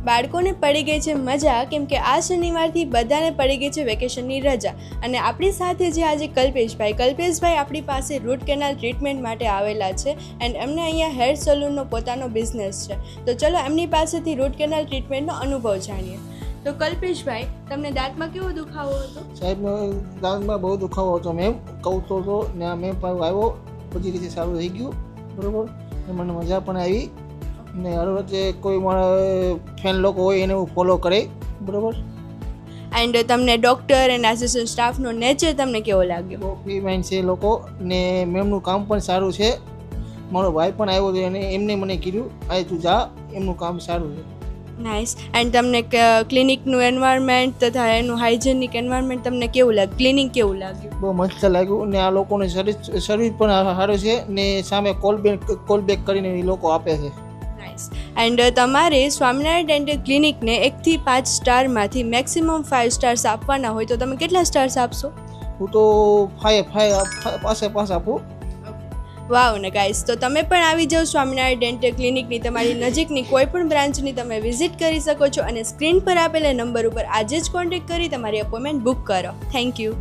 બાળકોને પડી ગઈ છે મજા કેમ કે આ શનિવારથી બધાને પડી ગઈ છે વેકેશનની રજા અને આપણી સાથે જે આજે કલ્પેશભાઈ આપણી પાસે રૂટ કેનાલ ટ્રીટમેન્ટ માટે આવેલા છે એન્ડ એમને અહીંયા હેર સલૂનનો પોતાનો બિઝનેસ છે. તો ચલો એમની પાસેથી રૂટ કેનાલ ટ્રીટમેન્ટનો અનુભવ જાણીએ. તો કલ્પેશભાઈ, તમને દાંતમાં કેવો દુખાવો હતો? સાહેબ, દાંતમાં બહુ દુખાવો હતો. મેમ કહું તો ને મેં પણ આવ્યો, બધી રીતે સારું થઈ ગયું. બરાબર, મને મજા પણ આવી ને હર વખતે કોઈ મારા ફેન લોકો હોય એને હું ફોલો કરે. બરાબર. એન્ડ તમને ડૉક્ટર એન્ડ આસિસ્ટન્ટ સ્ટાફનો નેચર તમને કેવો લાગ્યો? બહુ ફ્રી માઇન્ડ છે લોકો ને મેમનું કામ પણ સારું છે. મારો ભાઈ પણ આવ્યો હતો અને એમને મને કીધું આ તું જા, એમનું કામ સારું છે. નાઇસ. એન્ડ તમને ક્લિનિકનું એન્વાયરમેન્ટ તથા એનું હાઇજેનિક એન્વાયરમેન્ટ તમને કેવું લાગ્યું? ક્લિનિક કેવું લાગ્યું? બહુ મસ્ત લાગ્યું ને આ લોકોને સર્વિસ પણ સારું છે ને સામે કોલ બેક કરીને એ લોકો આપે છે. એન્ડ તમારે સ્વામિનારાયણ ડેન્ટલ ક્લિનિકને 1 થી 5 સ્ટારમાંથી મેક્સિમમ 5 સ્ટાર્સ આપવાના હોય તો તમે કેટલા સ્ટાર્સ આપશો? હું તો 5 પાસે આપું. વાવ ને ગાઈસ, તો તમે પણ આવી જાઓ સ્વામિનારાયણ ડેન્ટલ ક્લિનિકની તમારી નજીકની કોઈ પણ બ્રાન્ચની તમે વિઝિટ કરી શકો છો અને સ્ક્રીન પર આપેલા નંબર ઉપર આજે જ કોન્ટેક્ટ કરી તમારી અપોઇન્ટમેન્ટ બુક કરો. Thank you.